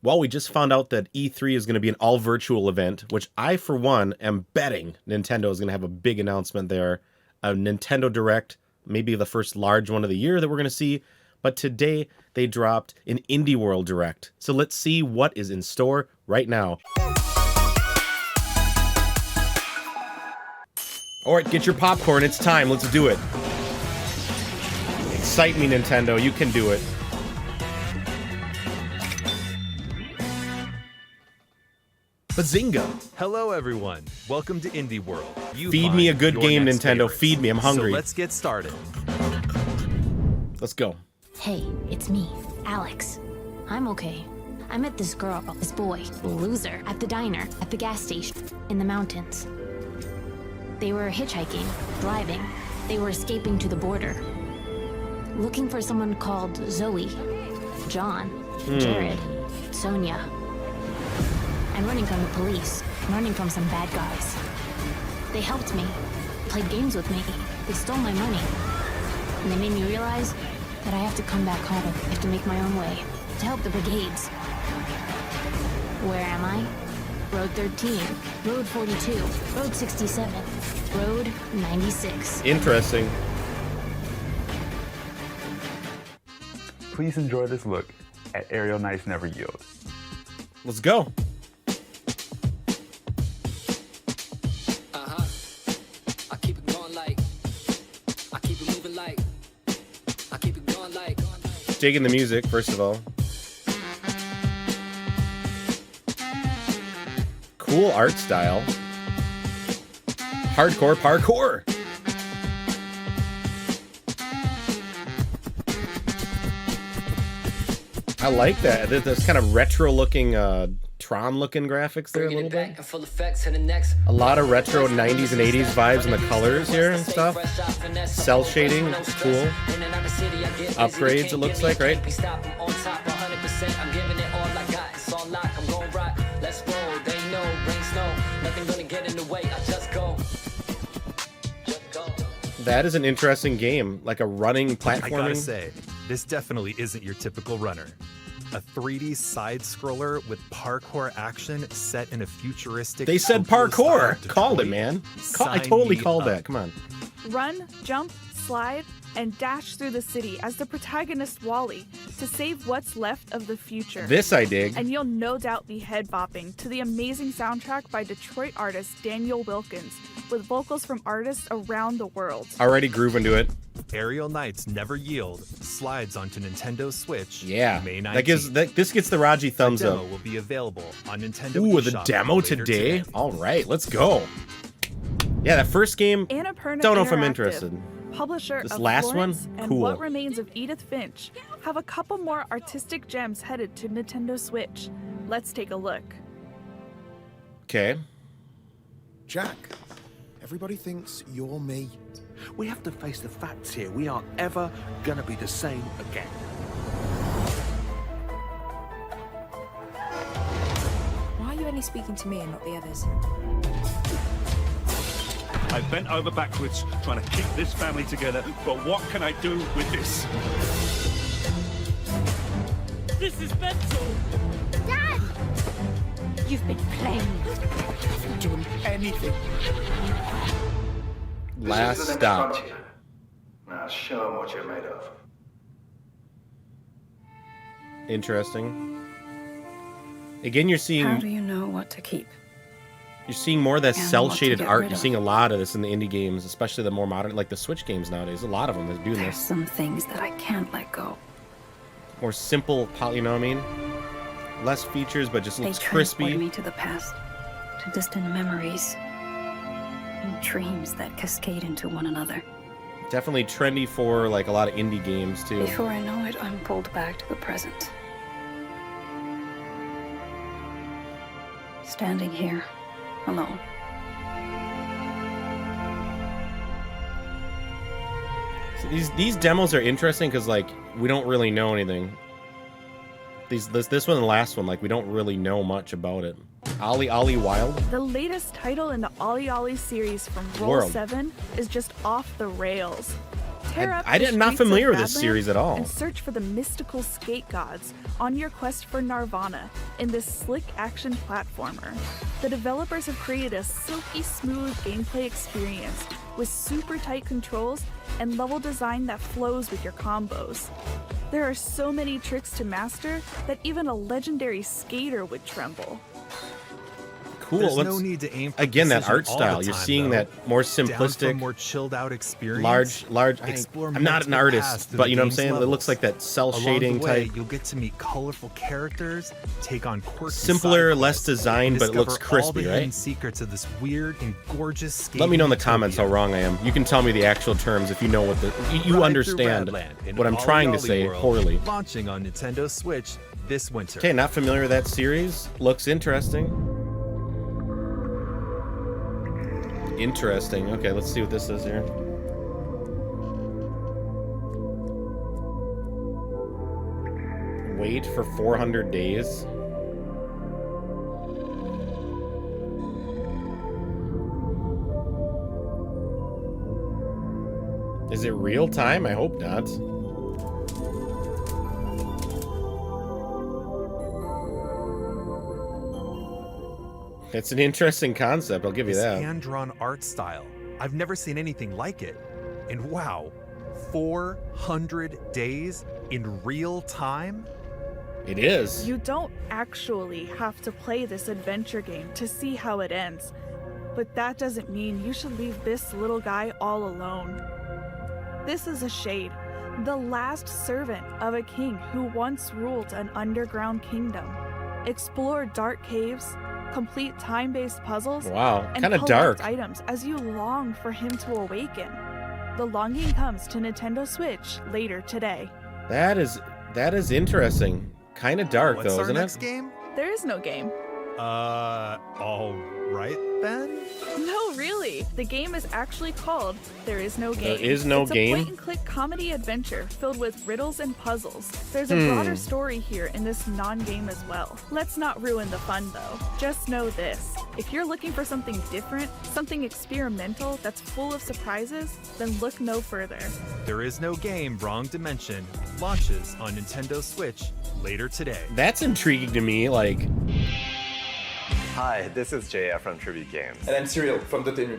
Well, we just found out that E3 is going to be an all-virtual event, which I, for one, am betting Nintendo is going to have a big announcement there. A Nintendo Direct, maybe the first large one of the year that we're going to see. But today, they dropped an Indie World Direct. So let's see what is in store right now. All right, get your popcorn. It's time. Let's do it. Excite me, Nintendo. You can do it. Bazinga! Hello, everyone. Welcome to Indie World. Feed me a good game, Nintendo. Favorites. Feed me. I'm hungry. So let's get started. Let's go. Hey, it's me, Alex. I'm okay. I met this girl, this boy, loser, at the diner, at the gas station, in the mountains. They were hitchhiking, driving. They were escaping to the border. Looking for someone called Zoe, John, Jared, Sonia. I'm running from the police, running from some bad guys. They helped me, played games with me. They stole my money. And they made me realize that I have to come back home. I have to make my own way to help the brigades. Where am I? Road 13, Road 42, Road 67, Road 96. Interesting. Please enjoy this look at Aerial Knights Never Yield. Let's go. Digging the music, first of all. Cool art style. Hardcore parkour. I like that. There's kind of retro-looking, Tron-looking graphics there a little bit. A lot of retro 90s and 80s vibes in the colors here and stuff. Cell shading, it's cool. Upgrades, it looks like, right? That is an interesting game, like a running platforming. I gotta say, this definitely isn't your typical runner. A 3D side-scroller with parkour action set in a futuristic... They said parkour! Called it, man. I totally called that. Come on. Run, jump, slide, and dash through the city as the protagonist Wally to save what's left of the future. This I dig. And you'll no doubt be head-bopping to the amazing soundtrack by Detroit artist Daniel Wilkins, with vocals from artists around the world. Already grooving to it. Aerial Knights Never Yield slides onto Nintendo Switch. Yeah, May 19th. this gets the Raji thumbs the demo up. will be available on Nintendo. Ooh, the eShop demo later today. All right, let's go. Yeah, that first game. Annapurna Don't know if I'm Interactive, interested. Publisher This of last Florence one? and Cool. What Remains of Edith Finch, have a couple more artistic gems headed to Nintendo Switch. Let's take a look. Okay. Jack, everybody thinks you're me. We have to face the facts here. We aren't ever gonna be the same again. Why are you only speaking to me and not the others? I bent over backwards trying to keep this family together, but what can I do with this? This is mental! Dad! You've been playing. I haven't done anything. Last This is the stop. next frontier. Now show them what you're made of. Interesting. Again, you're seeing How do you know what to keep? you're seeing more of that And cell what to shaded get art. rid You're of. seeing a lot of this in the indie games, especially the more modern, like the Switch games nowadays. A lot of them are doing There's this. some things that I can't let go. More simple, you know what I mean? Less features, but just They looks transport crispy. me to the past, to distant memories, and dreams that cascade into one another. Definitely trendy for like a lot of indie games too. Before I know it, I'm pulled back to the present. Standing here, alone. So these demos are interesting because like we don't really know anything. This one and the last one, like we don't really know much about it. Ollie Ollie Wild. The latest title in the Ollie Ollie series from Roll World. 7 is just off the rails. Tear up I the did not streets of familiar with this Badland series at all. And search for the mystical skate gods on your quest for Nirvana in this slick action platformer. The developers have created a silky smooth gameplay experience with super tight controls and level design that flows with your combos. There are so many tricks to master that even a legendary skater would tremble. Cool. There's Looks- no need to aim for again, that precision art all style. the You're time, seeing though. that more Down for a simplistic, more chilled out experience. large. Explore I'm not an multiple artist, paths through but the you know what I'm game's saying? It levels. looks like that cell Along shading the way, type. you'll get to meet colorful characters, take on quirky Simpler, side less quests, designed, and but it looks discover all crispy, the right? hidden secrets of this weird and gorgeous skating Let me know in the comments how utopia. wrong I am. You can tell me the actual terms if you know what the you Ride through understand Badland in what I'm Ollie trying to Ollie say World, poorly. Launching on Nintendo Switch this winter. Okay, not familiar with that series. Looks interesting. Interesting. Okay, let's see what this is here. Wait for 400 days. Is it real time? I hope not. It's an interesting concept, I'll give you This that. hand-drawn art style. I've never seen anything like it. And wow, 400 days in real time? It is. You don't actually have to play this adventure game to see how it ends, but that doesn't mean you should leave this little guy all alone. This is a shade, the last servant of a king who once ruled an underground kingdom. Explore dark caves, complete time-based puzzles, Wow, and kind of collect dark. items as you long for him to awaken. The longing comes to Nintendo Switch later today. That is interesting. Kind of dark What's though, our isn't next it? game? There is no game. All right then? No, really. The game is actually called There Is No Game. There is no it's game? a point-and-click comedy adventure filled with riddles and puzzles. There's a broader story here in this non-game as well. Let's not ruin the fun, though. Just know this. If you're looking for something different, something experimental that's full of surprises, then look no further. There Is No Game, Wrong Dimension launches on Nintendo Switch later today. That's intriguing to me. Like, Hi, this is JF from Tribute Games. And I'm Cyril from the Tenue.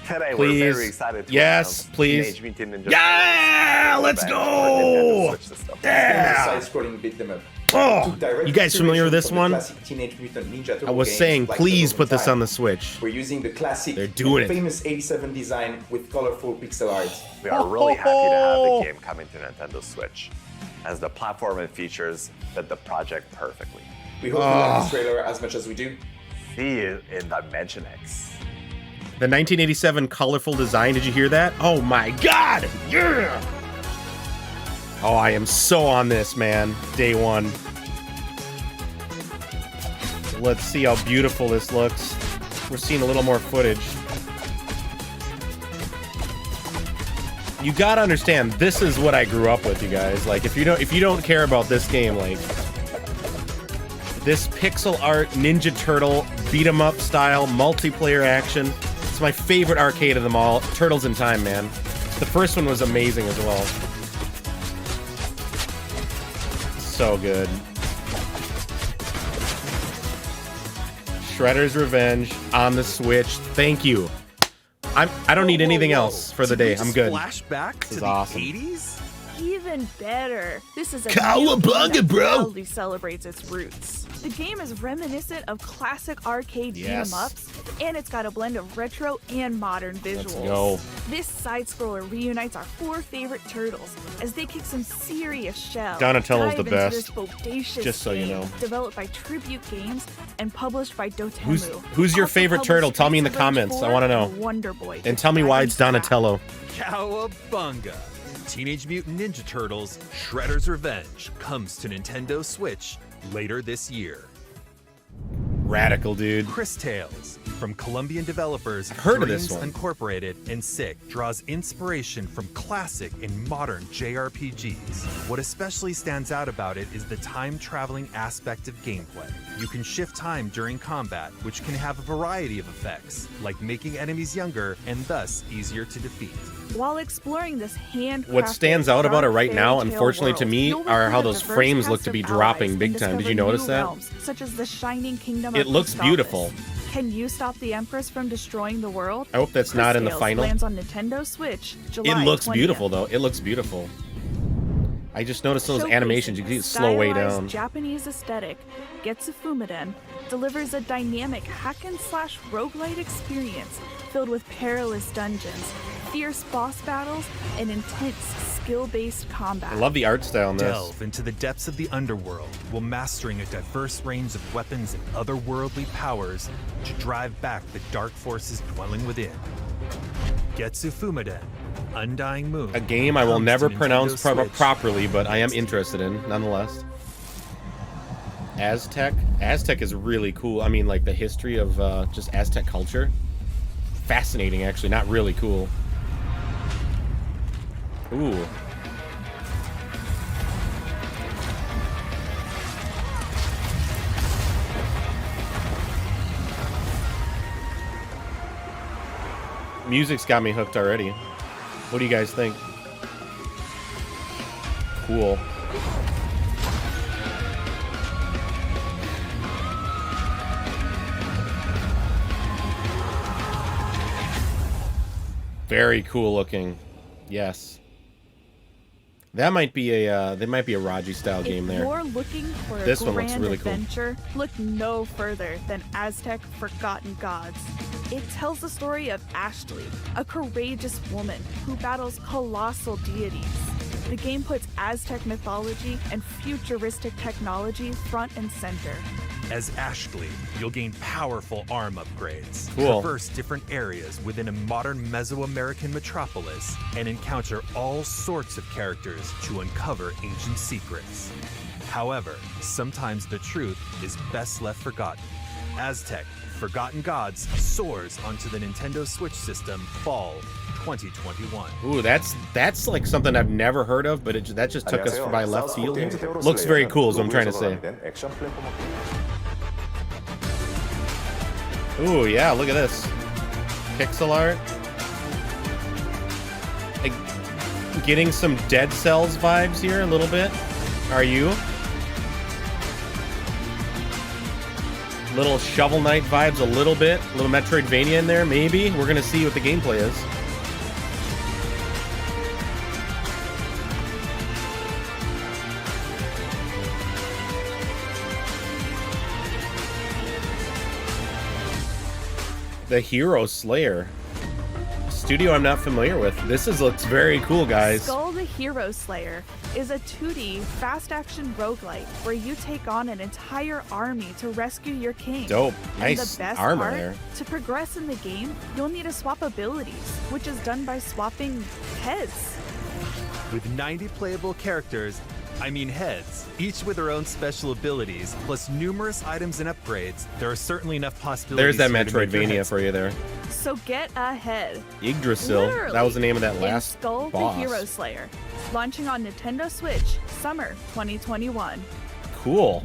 Today Please. we're very excited to Yes, announce please. Teenage Mutant Ninja Yeah, Turtles let's Revenge go! for Nintendo Switch system. Yeah! Side-scrolling beat 'em up. oh, To direct you guys familiar with inspiration this from the one? classic Teenage Mutant Ninja Turtle I was games saying, like please Turtles put in this Time. on the Switch. We're using the classic, They're doing it. famous 87 design with colorful pixel art. We are really happy to have the game coming to Nintendo Switch, as the platform and features fit the project perfectly. We hope you like this trailer as much as we do. See you in Dimension X. The 1987 colorful design. Did you hear that? Oh my god! Yeah! Oh, I am so on this, man. Day one. Let's see how beautiful this looks. We're seeing a little more footage. You gotta understand, this is what I grew up with, you guys. Like, if you don't care about this game, like, this pixel art Ninja Turtle beat 'em up style multiplayer action. It's my favorite arcade of them all. Turtles in Time, man. The first one was amazing as well. So good. Shredder's Revenge on the Switch. Thank you. I don't need anything else for the day. I'm good. Flashback This to is the awesome. 80s? Even better. This is a Cowabunga, new game that bro! proudly celebrates its roots. The game is reminiscent of classic arcade Yes. beat 'em ups, and it's got a blend of retro and modern visuals. Let's go. This side-scroller reunites our four favorite turtles as they kick some serious shell. Donatello's dive the into best, This bodacious just so you game know. Developed by Tribute Games and published by Dotemu. Who's your Also favorite published turtle? Tell me in the Streets of Rage comments. I 4 want to know. and Wonder Boy And tell me why it's Dragon's Wrath. Donatello. Cowabunga! Teenage Mutant Ninja Turtles Shredder's Revenge comes to Nintendo Switch later this year. Radical, dude. Chris Tales, From Colombian developers, heard of this Dreams one. Incorporated and Sick draws inspiration from classic and modern JRPGs. What especially stands out about it is the time-traveling aspect of gameplay. You can shift time during combat, which can have a variety of effects, like making enemies younger and thus easier to defeat. While exploring this handcrafted, What stands out about it dark right now, fairy tale unfortunately to world, me, you'll are how recruit a those diverse frames look cast to be of dropping allies big and time. Did you discover notice new that? realms, such as the Shining Kingdom It of looks Gustavus. beautiful. Can you stop the Empress from destroying the world? I hope that's not in the Chris final. Tales lands on Nintendo Switch, July It looks 20th. beautiful though. It looks beautiful. I just noticed those Showcasing animations. You a can slow way stylized down. Japanese aesthetic, Getsu Fumaden delivers a dynamic hack-and-slash roguelite experience filled with perilous dungeons, fierce boss battles, and intense skill-based combat. I love the art style in this. Delve into the depths of the underworld while mastering a diverse range of weapons and otherworldly powers to drive back the dark forces dwelling within. Getsu Fumaden, Undying Moon. A game I will comes never to pronounce Nintendo Switch. properly, but I am interested in nonetheless. Aztec. Aztec is really cool. I mean, like the history of just Aztec culture. Fascinating, actually. Not really cool. Ooh. Music's got me hooked already. What do you guys think? Cool. Very cool looking. Yes. That might be a Raji style game there. If you're looking for a This one looks grand really cool. adventure, look no further than Aztec Forgotten Gods. It tells the story of Ashley, a courageous woman who battles colossal deities. The game puts Aztec mythology and futuristic technology front and center. As Ashley, you'll gain powerful arm upgrades, Cool. traverse different areas within a modern Mesoamerican metropolis, and encounter all sorts of characters to uncover ancient secrets. However, sometimes the truth is best left forgotten. Aztec Forgotten Gods soars onto the Nintendo Switch system fall 2021. Ooh, that's like something I've never heard of, but that just took us by left field. Looks very cool, is what I'm trying to say. Ooh, yeah, look at this. Pixel art. Like, getting some Dead Cells vibes here a little bit. Are you? Little Shovel Knight vibes a little bit. A little Metroidvania in there, maybe. We're gonna see what the gameplay is. The Hero Slayer. Studio I'm not familiar with. Looks very cool, guys. Skull the Hero Slayer is a 2D fast-action roguelite where you take on an entire army to rescue your king. Dope. And Nice the best armor part, there. to progress in the game, you'll need to swap abilities, which is done by swapping heads. With 90 playable characters, heads, each with their own special abilities, plus numerous items and upgrades, there are certainly enough possibilities. There's that here to make your Metroidvania heads for you there. So get ahead. Yggdrasil. Literally, That was the name of that in last Skull boss. the Hero Slayer, launching on Nintendo Switch, summer 2021. Cool.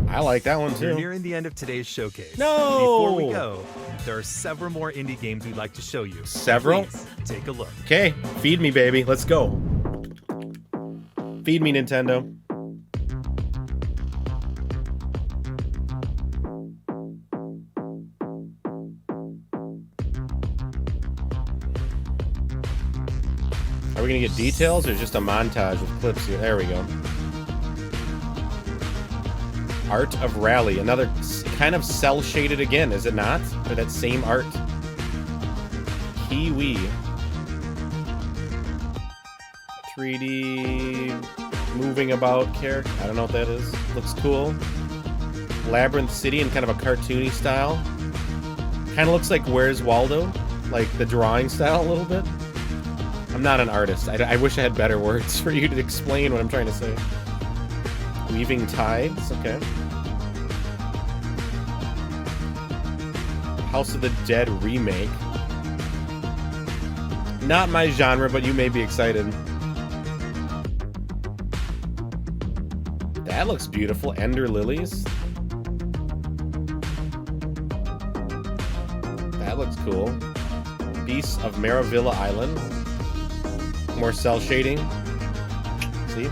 I like that one We're too. nearing the end of today's showcase. No! Before we go, there are several more indie games we'd like to show you. Several? Please take a look. Okay, feed me, baby. Let's go. Feed me, Nintendo. Are we gonna get details or just a montage with clips here? There we go. Art of Rally, another kind of cell shaded again, is it not? Or that same art. Kiwi. 3D moving about character. I don't know what that is. Looks cool. Labyrinth City in kind of a cartoony style. Kind of looks like Where's Waldo? Like the drawing style a little bit. I'm not an artist. I wish I had better words for you to explain what I'm trying to say. Weaving Tides, okay. House of the Dead remake. Not my genre, but you may be excited. That looks beautiful. Ender Lilies. That looks cool. Beasts of Maravilla Island. More cell shading. See?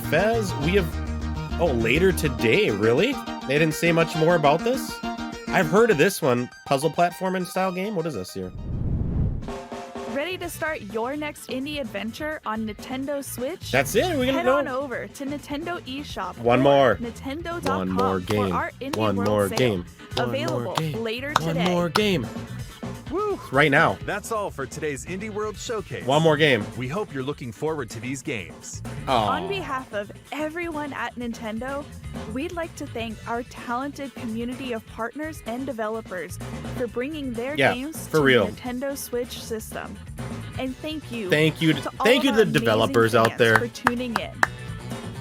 Fez, we have... Oh, later today, really? They didn't say much more about this? I've heard of this one. Puzzle platforming style game? What is this here? Ready to start your next indie adventure on Nintendo Switch? That's it? Are we gonna Head go? on over to Nintendo eShop. One more. Nintendo.com One more game. For our Indie One World more sale. game. One Available more game. later One today. more game. Woo! Right now. That's all for today's Indie World Showcase. One more game. We hope you're looking forward to these games. On behalf of everyone at Nintendo, we'd like to thank our talented community of partners and developers for bringing their games for to real. the Nintendo Switch system. And thank you. Thank you to all thank of you our to the developers amazing out fans there. for tuning in.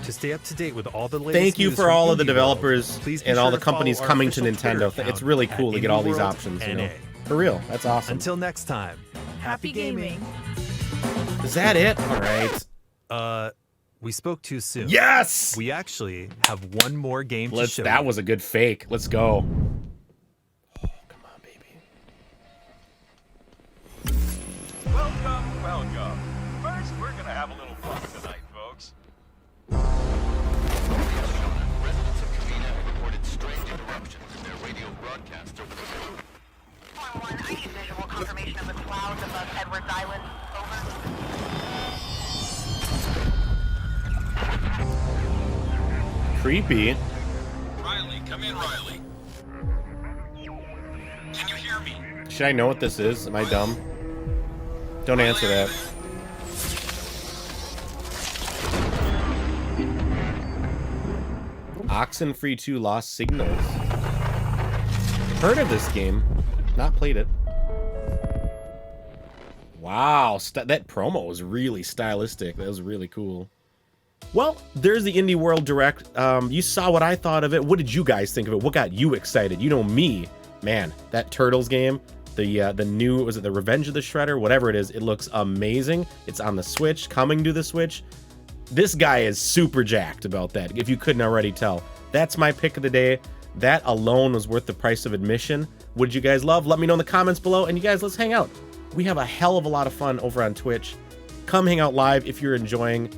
To stay up to date with all the latest Thank you news for from all of the Indie developers World, please be and sure all the to follow companies our coming to official Twitter Nintendo. account It's really at cool to get all these Indie World options, you NA. know. For real, that's awesome. Until next time, happy gaming. Is that it? All right. We spoke too soon. Yes! We actually have one more game to show That you. was a good fake. Let's go. Welcome, welcome. First, we're gonna have a little fun tonight, folks. Residents of Covina have reported strange interruptions in their radio broadcasts over the phone. 1-1, I need visual confirmation of the clouds above Edwards Island. Over. Creepy. Riley, come in, Riley. Can you hear me? Should I know what this is? Am I dumb? Don't answer that. Oxenfree 2 Lost Signals. Heard of this game. Not played it. Wow, that promo was really stylistic. That was really cool. Well, there's the Indie World Direct. You saw what I thought of it. What did you guys think of it? What got you excited? You know me. Man, that Turtles game, the new, was it the Revenge of the Shredder? Whatever it is, it looks amazing. It's on the Switch, coming to the Switch. This guy is super jacked about that, if you couldn't already tell. That's my pick of the day. That alone was worth the price of admission. What did you guys love? Let me know in the comments below. And you guys, let's hang out. We have a hell of a lot of fun over on Twitch. Come hang out live if you're enjoying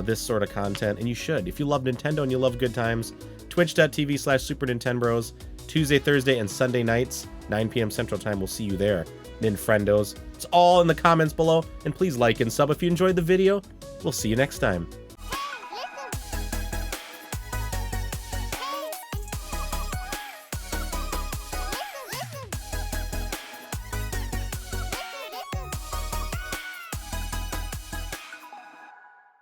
this sort of content. And you should. If you love Nintendo and you love good times, twitch.tv/Super Nintendbros. Tuesday, Thursday, and Sunday nights, 9 p.m. Central Time. We'll see you there. Ninfriendos. It's all in the comments below. And please like and sub if you enjoyed the video. We'll see you next time.